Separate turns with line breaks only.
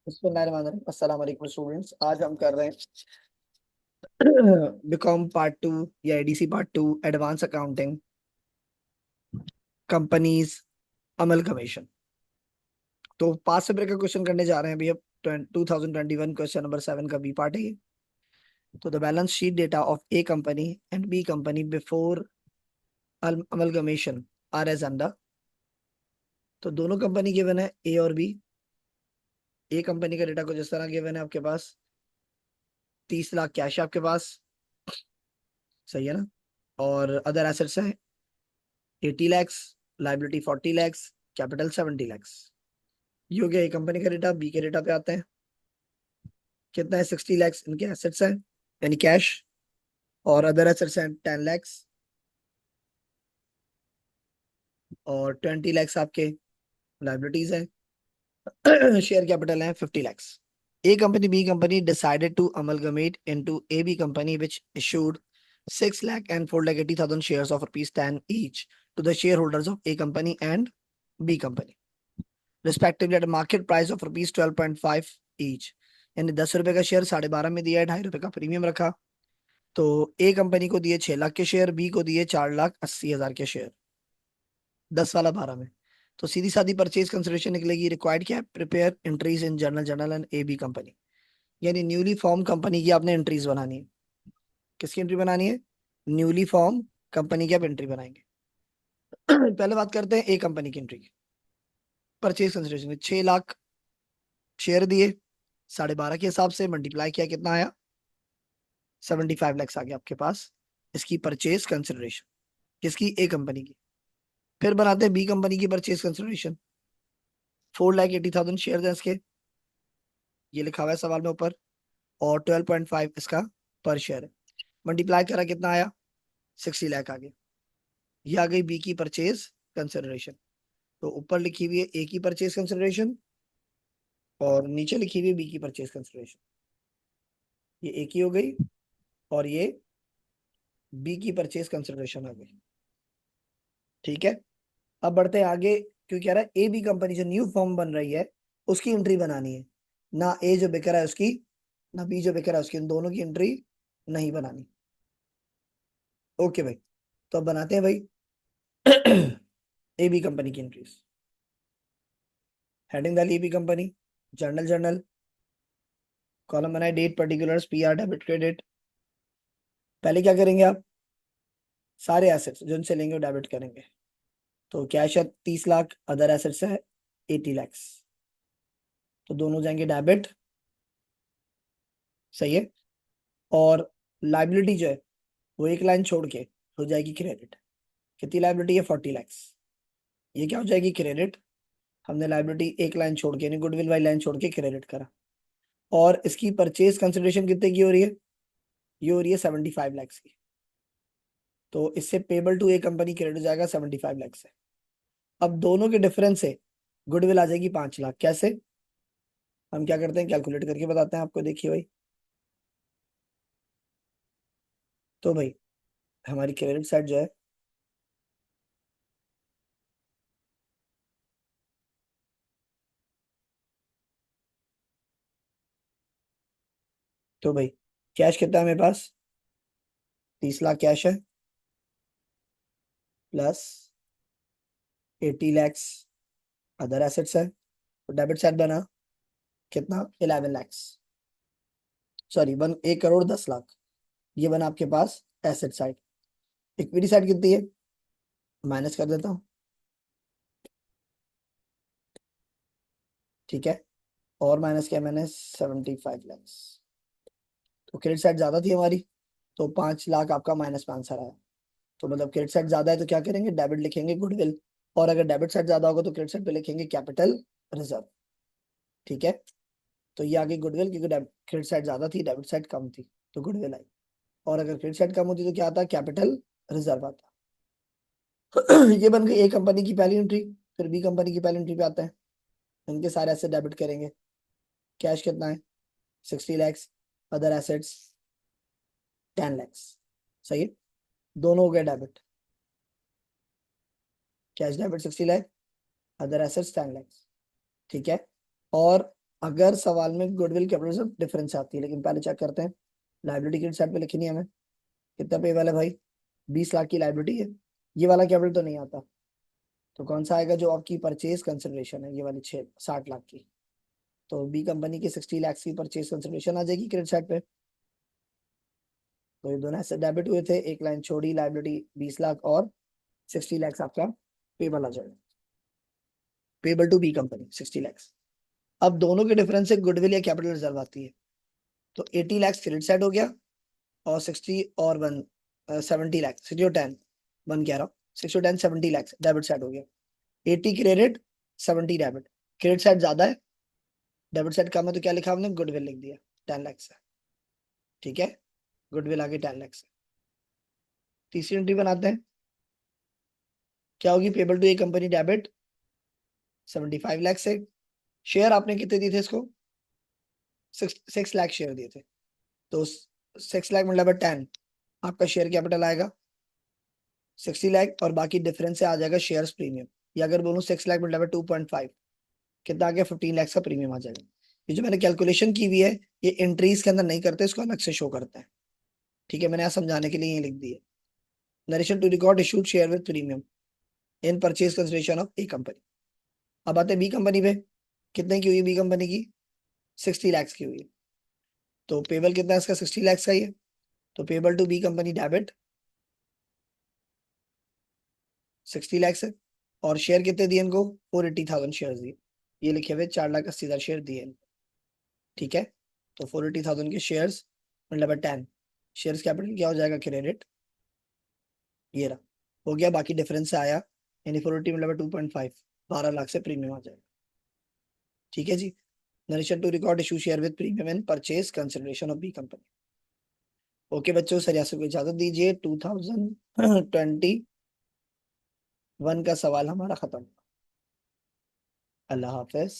अस्सलाम वालेकुम स्टूडेंट्स। आज हम कर रहे हैं बीकॉम पार्ट 2 या ADC part 2 advance accounting companies amalgamation. तो पास पेपर का क्वेश्चन करने जा रहे हैं भैया। 2021 क्वेश्चन नंबर 7 का बी पार्ट है ये। तो the balance sheet data of A company and B company before amalgamation are as under. तो दोनों कंपनी गिवन है ए और बी। ए कंपनी का डेटा कुछ इस तरह गिवन है आपके पास। 30 लाख कैश है आपके पास, सही है ना। और अदर एसेट्स है 80 लैक्स, लाइबिलिटी 40 लैक्स, कैपिटल 70 लैक्स। ये हो गया ए कंपनी का डेटा। बी के डेटा पे आते हैं। कितना है? 60 लैक्स इनके एसेट्स हैं यानी कैश, और अदर एसेट्स हैं 10 लैक्स, और 20 लैक्स आपके लाइबिलिटीज हैं। शेयर कैपिटल है 50 lakhs. A company B company decided to amalgamate into AB company which issued 6 lakh and 4 lakh 80,000 shares of rupees 10 each to the shareholders of A company and B company respectively at a market price of rupees 12.5 each। यानी 10 रुपए का share 12.5 में दिया है, 2.5 रुपए का premium रखा। तो ए कंपनी को दिए 6 लाख के शेयर, बी को दिए 4,80,000 के शेयर, 10 वाला 12 में। तो सीधी सादी परचेज कंसिडरेशन निकलेगी। रिक्वायर्ड क्या है? Prepare entries in journal and A B company. यानी न्यूली फॉर्म कंपनी की आपने एंट्रीज बनानी है। किसकी एंट्री बनानी है? न्यूली फॉर्म कंपनी की आप एंट्री बनाएंगे। पहले बात करते हैं ए कंपनी की एंट्री की। परचेज कंसिडरेशन 6 लाख शेयर दिए, 12.5 के हिसाब से मल्टीप्लाई किया, कितना आया? 75 लैक्स आ गया आपके पास। इसकी परचेज कंसिडरेशन किसकी? ए कंपनी की। फिर बनाते हैं बी कंपनी की परचेज कंसिडरेशन। 4,80,000 शेयर है इसके, ये लिखा हुआ है सवाल में ऊपर, और 12.5 इसका पर शेयर है। मल्टीप्लाई करा, कितना आया? 60 लाख आ गया। ये आ गई बी की परचेज कंसिडरेशन। तो ऊपर लिखी हुई है ए की परचेज कंसिडरेशन और नीचे लिखी हुई है बी की परचेज कंसिडरेशन। ये ए की हो गई और ये बी की परचेज कंसिडरेशन आ गई। ठीक है, अब बढ़ते हैं आगे। क्यों कह रहा है? ए बी कंपनी जो न्यू फॉर्म बन रही है उसकी एंट्री बनानी है। ना ए जो बिक रहा है उसकी, ना बी जो बिक रहा है उसकी, इन दोनों की एंट्री नहीं बनानी। ओके भाई, तो अब बनाते हैं भाई ए बी कंपनी की एंट्रीज। हेडिंग डाली A B company, journal journal, column बनाए date particulars P R debit credit. पहले क्या करेंगे आप? सारे एसेट्स जो इनसे लेंगे वो डेबिट करेंगे। तो कैश है 30 लाख, अदर एसेट्स है 80 लैक्स, तो दोनों जाएंगे डेबिट, सही है। और लाइबिलिटी जो है वो एक लाइन छोड़ के हो जाएगी क्रेडिट। कितनी लाइबिलिटी है? 40 लैक्स। ये क्या हो जाएगी? क्रेडिट। हमने लाइबिलिटी एक लाइन छोड़ के यानी गुडविल वाली लाइन छोड़ के क्रेडिट करा। और इसकी परचेज कंसिडरेशन कितने की हो रही है? ये हो रही है 75 लैक्स की। तो इससे payable to A company credit हो जाएगा 75 लैक्स से। अब दोनों के डिफरेंस से गुडविल आ जाएगी 5 लाख। कैसे? हम क्या करते हैं, कैलकुलेट करके बताते हैं आपको। देखिए भाई, तो भाई हमारी क्रेडिट साइड जो है, तो भाई कैश कितना है मेरे पास? 30 लाख कैश है, प्लस 80 लैक्स अदर एसेट्स है। तो डेबिट साइड बना कितना? 11 लैक्स, सॉरी 1,10,00,000। ये बना आपके पास एसेट साइड। इक्विटी साइड कितनी है? माइनस कर देता हूँ, ठीक है। और माइनस किया मैंने 75 लैक्स। तो क्रेडिट साइड ज्यादा थी हमारी, तो 5 लाख आपका माइनस में आंसर आया। तो मतलब क्रेडिट साइड ज्यादा है तो क्या करेंगे? डेबिट लिखेंगे गुडविल। और अगर डेबिट साइड ज्यादा होगा तो क्रेडिट साइड पे लिखेंगे कैपिटल रिजर्व। ठीक है, तो ये आ गई गुडविल, क्योंकि क्रेडिट साइड ज्यादा थी, डेबिट साइड कम थी, तो गुडविल आई। और अगर क्रेडिट साइड कम होती तो क्या आता? कैपिटल रिजर्व आता। ये बन गई ए कंपनी की पहली एंट्री। फिर बी कंपनी की पहली एंट्री पे आते हैं। इनके सारे एसेट डेबिट करेंगे। कैश कितना है? 60 लैक्स, अदर एसेट्स 10 लैक्स, सही है। दोनों हो गए debit. Cash debit 60 lakh, other assets 10 lakhs, ठीक है। और अगर सवाल में गुडविल कैपिटल से डिफरेंस आती है, लेकिन पहले चेक करते हैं। लाइबिलिटी क्रेडिट साइड पे लिखनी है हमें। कितना पेबल है भाई? 20 लाख की लाइबिलिटी है। ये वाला कैपिटल तो नहीं आता, तो कौन सा आएगा? जो आपकी परचेज कंसिडरेशन है, ये वाली 60 लाख की। तो बी कंपनी की 60 लाख की परचेज कंसिडरेशन आ जाएगी क्रेडिट साइड पे। तो ये दोनों ऐसे डेबिट हुए थे, एक लाइन छोड़ी, लाइबिलिटी 20 लाख और 60 लाख आपका पेबल आ जाएगा। Payable to B company 60 lakh. अब दोनों के डिफरेंस से गुडविल या कैपिटल रिजर्व आती है। तो 80 लाख क्रेडिट साइड हो गया, और 60 और 70 लाख, 60 और 10, 1 कह रहा हूँ, 60 और 10 70 लाख डेबिट साइड हो गया। 80 क्रेडिट, 70 डेबिट। क्रेडिट साइड ज्यादा है, डेबिट साइड कम है, तो क्या लिखा हमने? गुडविल लिख दिया 10 लाख से। ठीक है, गुडविल आगे 10 लाख से। तीसरी एंट्री बनाते हैं, क्या होगी? Payable to A company debit 75 lakh से। शेयर आपने कितने दिए थे इसको? 6 लाख शेयर दिए थे, तो 6 लाख मतलब 10, आपका शेयर कैपिटल आएगा 60 लाख, और बाकी डिफरेंस से आ जाएगा शेयर्स प्रीमियम। या अगर बोलूँ 6 लाख मतलब 2.5, कितना आ गया? 15 लाख का प्रीमियम आ जाएगा। ये जो मैंने कैलकुलेशन की हुई है, ये एंट्रीज के अंदर नहीं करते, इसको अलग से शो करता है। ठीक है, मैंने यहाँ समझाने के लिए ये लिख दिया। Narration to record issued share with premium in purchase consideration of A company. अब आते हैं बी कंपनी पे। कितने की हुई बी कंपनी की? 60 लाख की हुई है। तो पेबल कितना है इसका? 60 लाख का ही है। तो payable to B company debit 60 lakh से। और शेयर कितने दिए इनको? 480,000 शेयर दिए। ये लिखे हुए 4,80,000 शेयर दिए इनको। ठीक है, तो 480,000 के शेयर्स मतलब 10, शेयर्स कैपिटल क्या हो जाएगा? क्रेडिट। ये रहा, हो गया। बाकी डिफरेंस से आया, यानी 480 मतलब 2.5, 12 लाख से प्रीमियम आ जाएगा। ठीक है जी। Narration to record issue share with premium and purchase consideration of B company. Okay बच्चों, सर को इजाजत दीजिए। 2021 का सवाल हमारा खत्म। अल्लाह हाफिज।